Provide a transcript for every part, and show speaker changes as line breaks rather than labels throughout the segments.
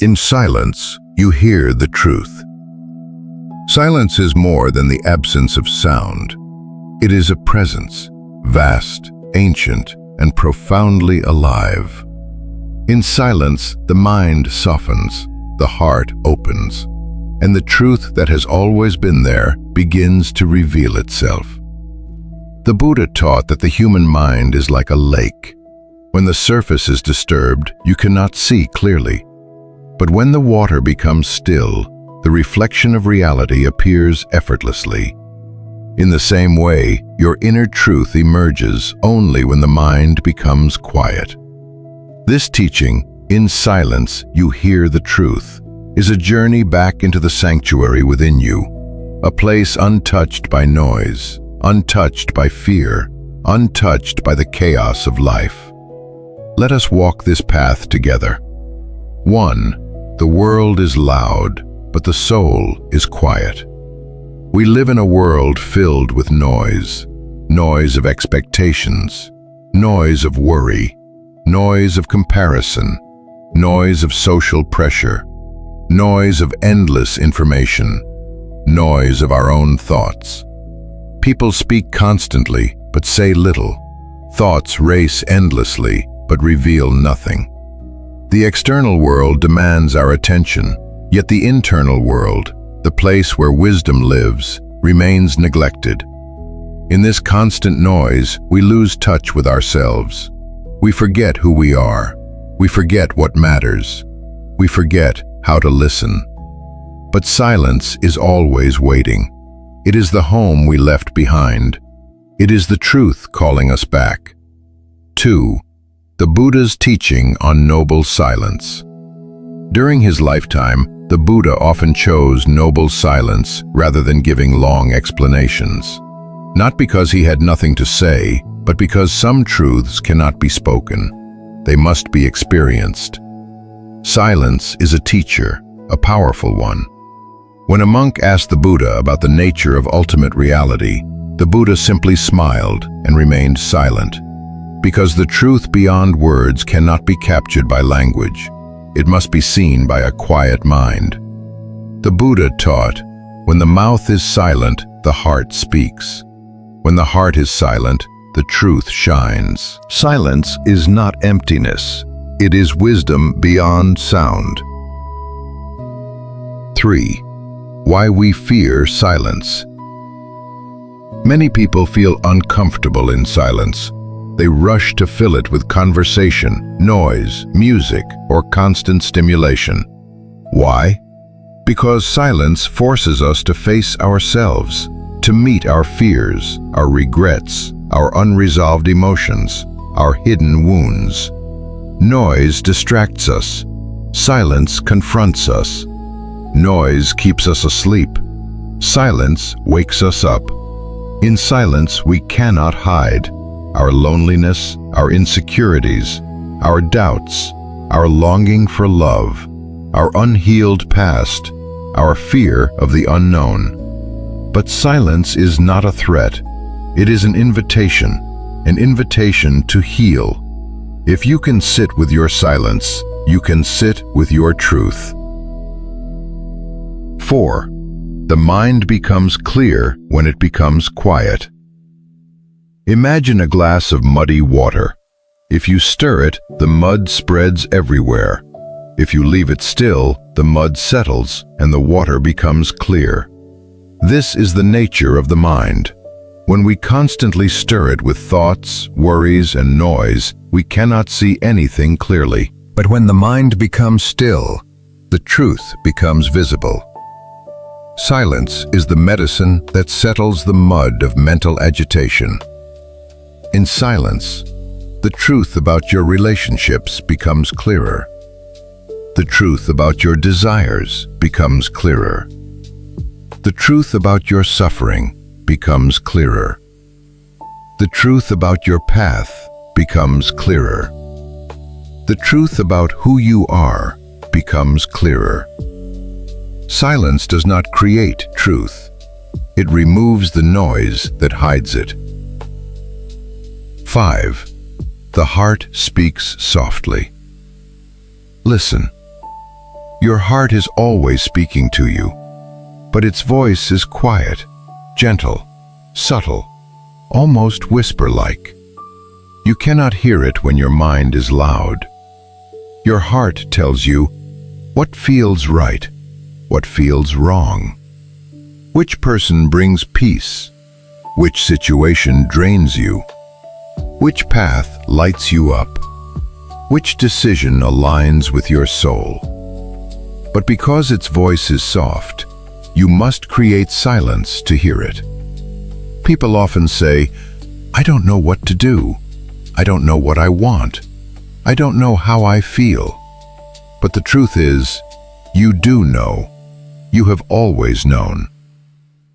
In silence, you hear the truth. Silence is more than the absence of sound. It is a presence, vast, ancient, and profoundly alive. In silence, the mind softens, the heart opens, and the truth that has always been there begins to reveal itself. The Buddha taught that the human mind is like a lake. When the surface is disturbed, you cannot see clearly. But when the water becomes still, the reflection of reality appears effortlessly. In the same way, your inner truth emerges only when the mind becomes quiet. This teaching, in silence you hear the truth, is a journey back into the sanctuary within you, a place untouched by noise, untouched by fear, untouched by the chaos of life. Let us walk this path together. 1. The world is loud, but the soul is quiet. We live in a world filled with noise, noise of expectations, noise of worry, noise of comparison, noise of social pressure, noise of endless information, noise of our own thoughts. People speak constantly, but say little. Thoughts race endlessly, but reveal nothing. The external world demands our attention, yet the internal world, the place where wisdom lives, remains neglected. In this constant noise, we lose touch with ourselves. We forget who we are. We forget what matters. We forget how to listen. But silence is always waiting. It is the home we left behind. It is the truth calling us back. 2. The Buddha's teaching on noble silence. During his lifetime, the Buddha often chose noble silence rather than giving long explanations. Not because he had nothing to say, but because some truths cannot be spoken. They must be experienced. Silence is a teacher, a powerful one. When a monk asked the Buddha about the nature of ultimate reality, the Buddha simply smiled and remained silent. Because the truth beyond words cannot be captured by language. It must be seen by a quiet mind. The Buddha taught, when the mouth is silent, the heart speaks. When the heart is silent, the truth shines. Silence is not emptiness. It is wisdom beyond sound. 3. Why we fear silence. Many people feel uncomfortable in silence. They rush to fill it with conversation, noise, music, or constant stimulation. Why? Because silence forces us to face ourselves, to meet our fears, our regrets, our unresolved emotions, our hidden wounds. Noise distracts us. Silence confronts us. Noise keeps us asleep. Silence wakes us up. In silence, we cannot hide. Our loneliness, our insecurities, our doubts, our longing for love, our unhealed past, our fear of the unknown. But silence is not a threat. It is an invitation to heal. If you can sit with your silence, you can sit with your truth. 4. The mind becomes clear when it becomes quiet. Imagine a glass of muddy water. If you stir it, the mud spreads everywhere. If you leave it still, the mud settles and the water becomes clear. This is the nature of the mind. When we constantly stir it with thoughts, worries, and noise, we cannot see anything clearly. But when the mind becomes still, the truth becomes visible. Silence is the medicine that settles the mud of mental agitation. In silence, the truth about your relationships becomes clearer. The truth about your desires becomes clearer. The truth about your suffering becomes clearer. The truth about your path becomes clearer. The truth about who you are becomes clearer. Silence does not create truth. It removes the noise that hides it. 5. The heart speaks softly. Listen. Your heart is always speaking to you, but its voice is quiet, gentle, subtle, almost whisper-like. You cannot hear it when your mind is loud. Your heart tells you what feels right, what feels wrong. Which person brings peace? Which situation drains you? Which path lights you up? Which decision aligns with your soul? But because its voice is soft, you must create silence to hear it. People often say, "I don't know what to do. I don't know what I want. I don't know how I feel." But the truth is, you do know. You have always known.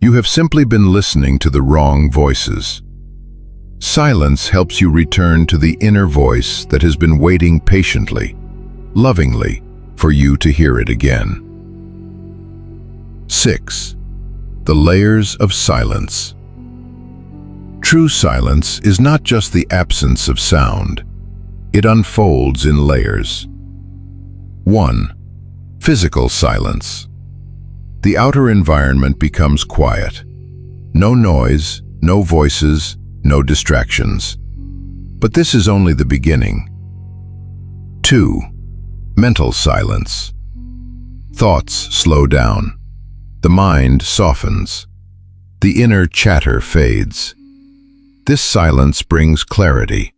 You have simply been listening to the wrong voices. Silence helps you return to the inner voice that has been waiting patiently, lovingly, for you to hear it again. 6. The layers of silence. True silence is not just the absence of sound. It unfolds in layers. 1. Physical silence. The outer environment becomes quiet. No noise, no voices, no distractions. But this is only the beginning. 2. Mental silence. Thoughts slow down. The mind softens. The inner chatter fades. This silence brings clarity.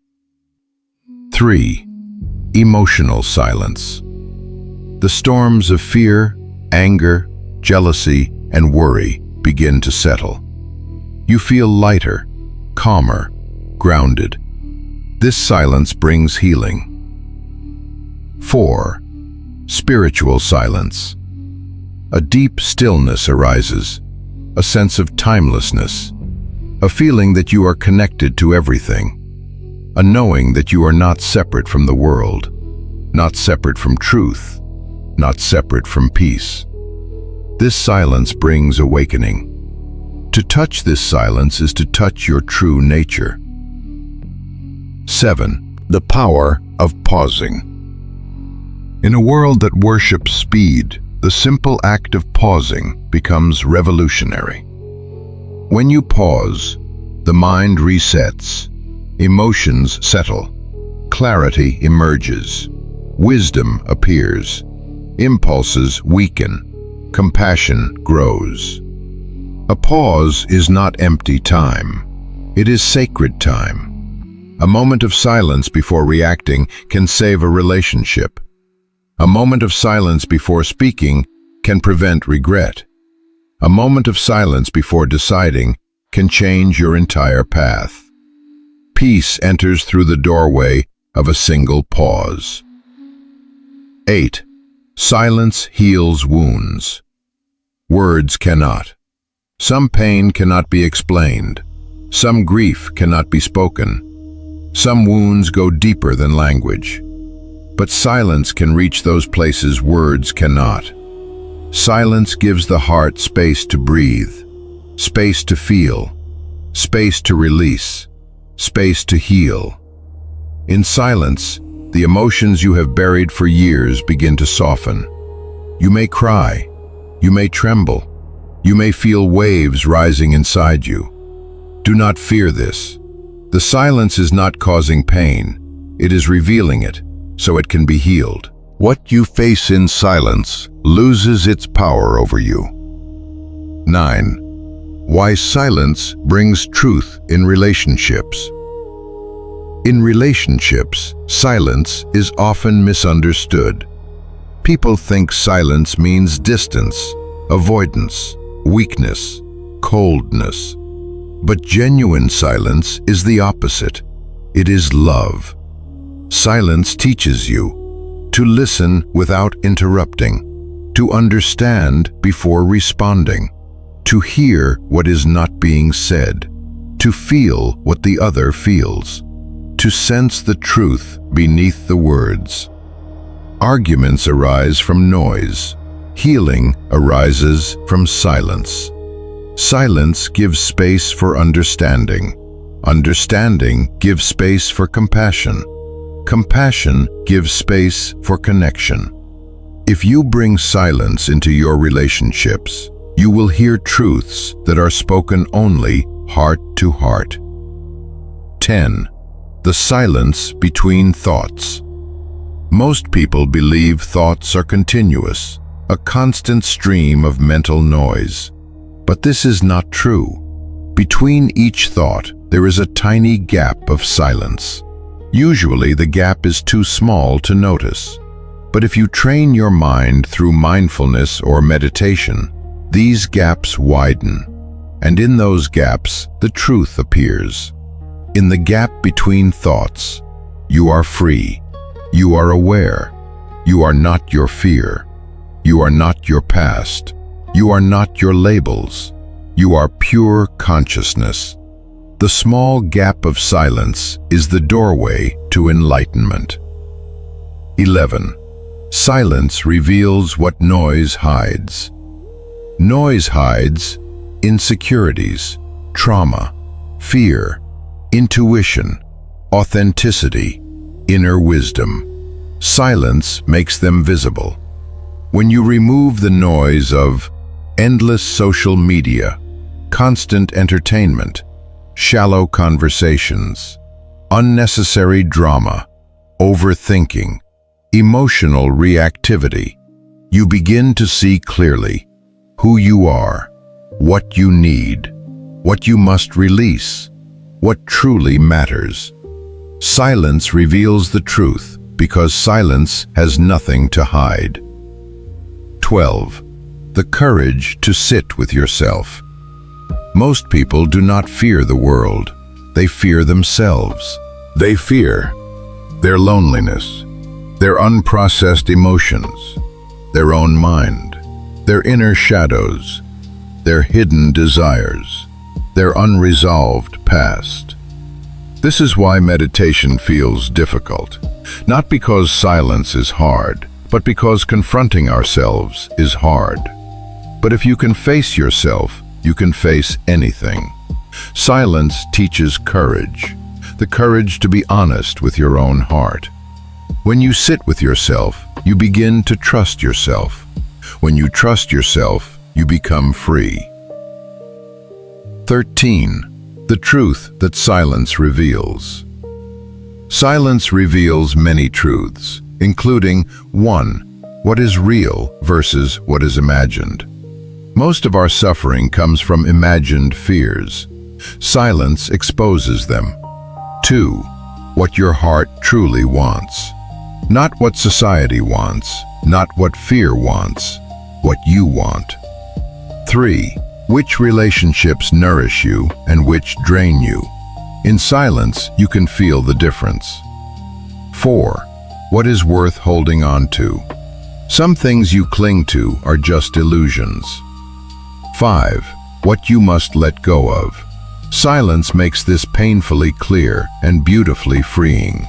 3. Emotional silence. The storms of fear, anger, jealousy, and worry begin to settle. You feel lighter, calmer, grounded. This silence brings healing. 4. Spiritual silence. A deep stillness arises, a sense of timelessness, a feeling that you are connected to everything, a knowing that you are not separate from the world, not separate from truth, not separate from peace. This silence brings awakening. To touch this silence is to touch your true nature. 7. The power of pausing. In a world that worships speed, the simple act of pausing becomes revolutionary. When you pause, the mind resets, emotions settle, clarity emerges, wisdom appears, impulses weaken, compassion grows. A pause is not empty time. It is sacred time. A moment of silence before reacting can save a relationship. A moment of silence before speaking can prevent regret. A moment of silence before deciding can change your entire path. Peace enters through the doorway of a single pause. 8. Silence heals wounds. Words cannot. Some pain cannot be explained. Some grief cannot be spoken. Some wounds go deeper than language. But silence can reach those places words cannot. Silence gives the heart space to breathe, space to feel, space to release, space to heal. In silence, the emotions you have buried for years begin to soften. You may cry, you may tremble, you may feel waves rising inside you. Do not fear this. The silence is not causing pain, it is revealing it, so it can be healed. What you face in silence loses its power over you. 9. Why silence brings truth in relationships. In relationships, silence is often misunderstood. People think silence means distance, avoidance, weakness, coldness. But genuine silence is the opposite. It is love. Silence teaches you to listen without interrupting, to understand before responding, to hear what is not being said, to feel what the other feels, to sense the truth beneath the words. Arguments arise from noise. Healing arises from silence. Silence gives space for understanding. Understanding gives space for compassion. Compassion gives space for connection. If you bring silence into your relationships, you will hear truths that are spoken only heart to heart. 10. The silence between thoughts. Most people believe thoughts are continuous, a constant stream of mental noise. But this is not true. Between each thought, there is a tiny gap of silence. Usually, the gap is too small to notice. But if you train your mind through mindfulness or meditation, these gaps widen. And in those gaps, the truth appears. In the gap between thoughts, you are free. You are aware. You are not your fear. You are not your past. You are not your labels. You are pure consciousness. The small gap of silence is the doorway to enlightenment. 11. Silence reveals what noise hides. Noise hides insecurities, trauma, fear, intuition, authenticity, inner wisdom. Silence makes them visible. When you remove the noise of endless social media, constant entertainment, shallow conversations, unnecessary drama, overthinking, emotional reactivity, you begin to see clearly who you are, what you need, what you must release, what truly matters. Silence reveals the truth because silence has nothing to hide. 12. The courage to sit with yourself. Most people do not fear the world. They fear themselves. They fear their loneliness, their unprocessed emotions, their own mind, their inner shadows, their hidden desires, their unresolved past. This is why meditation feels difficult, not because silence is hard, but because confronting ourselves is hard. But if you can face yourself, you can face anything. Silence teaches courage, the courage to be honest with your own heart. When you sit with yourself, you begin to trust yourself. When you trust yourself, you become free. 13. The truth that silence reveals. Silence reveals many truths, including 1. What is real versus what is imagined. Most of our suffering comes from imagined fears. Silence exposes them. 2. What your heart truly wants. Not what society wants, not what fear wants, what you want. 3. Which relationships nourish you and which drain you. In silence, you can feel the difference. 4. What is worth holding on to. Some things you cling to are just illusions. 5. What you must let go of. Silence makes this painfully clear and beautifully freeing.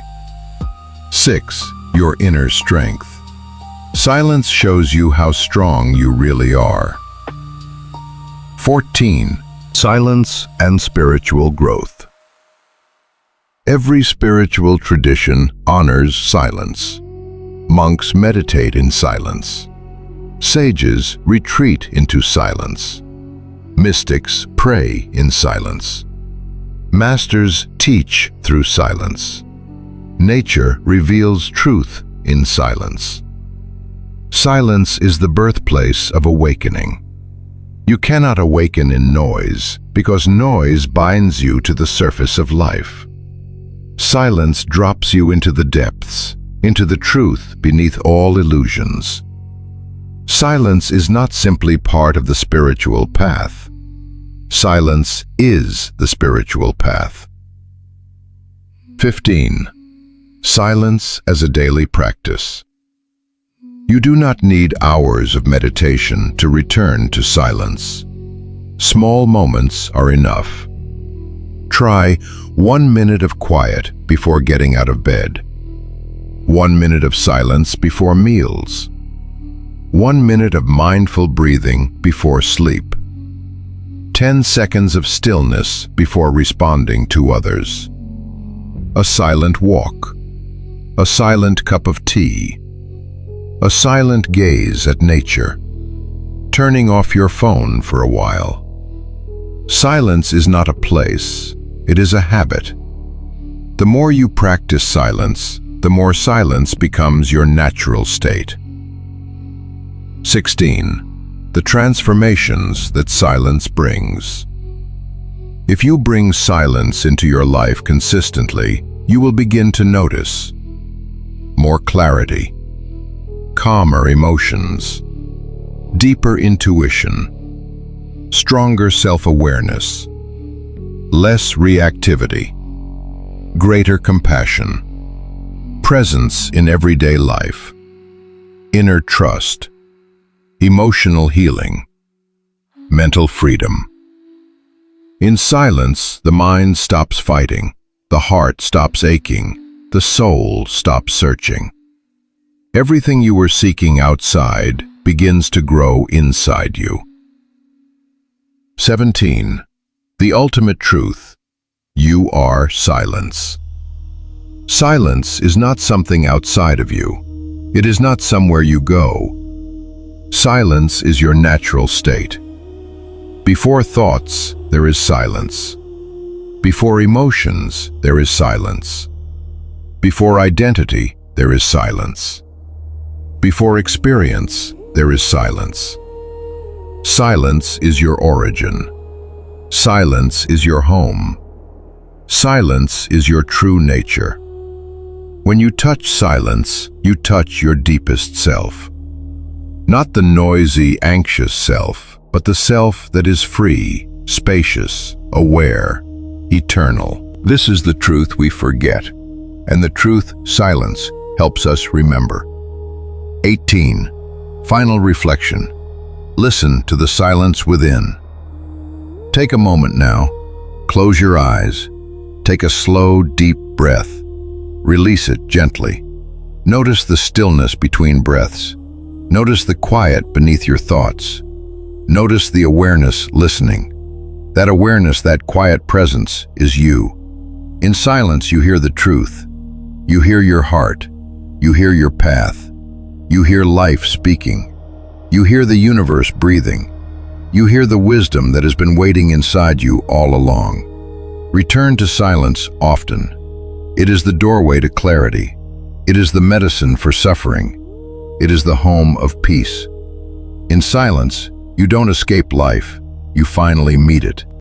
6. Your inner strength. Silence shows you how strong you really are. 14. Silence and spiritual growth. Every spiritual tradition honors silence. Monks meditate in silence. Sages retreat into silence. Mystics pray in silence. Masters teach through silence. Nature reveals truth in silence. Silence is the birthplace of awakening. You cannot awaken in noise because noise binds you to the surface of life. Silence drops you into the depths, into the truth beneath all illusions. Silence is not simply part of the spiritual path. Silence is the spiritual path. 15. Silence as a daily practice. You do not need hours of meditation to return to silence. Small moments are enough. Try 1 minute of quiet before getting out of bed. 1 minute of silence before meals. 1 minute of mindful breathing before sleep. 10 seconds of stillness before responding to others. A silent walk. A silent cup of tea. A silent gaze at nature. Turning off your phone for a while. Silence is not a place, it is a habit. The more you practice silence, the more silence becomes your natural state. 16. The transformations that silence brings. If you bring silence into your life consistently, you will begin to notice more clarity, calmer emotions, deeper intuition, stronger self-awareness, less reactivity, greater compassion, presence in everyday life, inner trust, emotional healing, mental freedom. In silence, the mind stops fighting, the heart stops aching, the soul stops searching. Everything you were seeking outside begins to grow inside you. 17. The ultimate truth. You are silence. Silence is not something outside of you. It is not somewhere you go. Silence is your natural state. Before thoughts, there is silence. Before emotions, there is silence. Before identity, there is silence. Before experience, there is silence. Silence is your origin. Silence is your home. Silence is your true nature. When you touch silence, you touch your deepest self. Not the noisy, anxious self, but the self that is free, spacious, aware, eternal. This is the truth we forget, and the truth silence helps us remember. 18. Final reflection. Listen to the silence within. Take a moment now. Close your eyes. Take a slow, deep breath. Release it gently. Notice the stillness between breaths. Notice the quiet beneath your thoughts. Notice the awareness listening. That awareness, that quiet presence, is you. In silence, you hear the truth. You hear your heart. You hear your path. You hear life speaking. You hear the universe breathing. You hear the wisdom that has been waiting inside you all along. Return to silence often. It is the doorway to clarity. It is the medicine for suffering. It is the home of peace. In silence, you don't escape life, you finally meet it.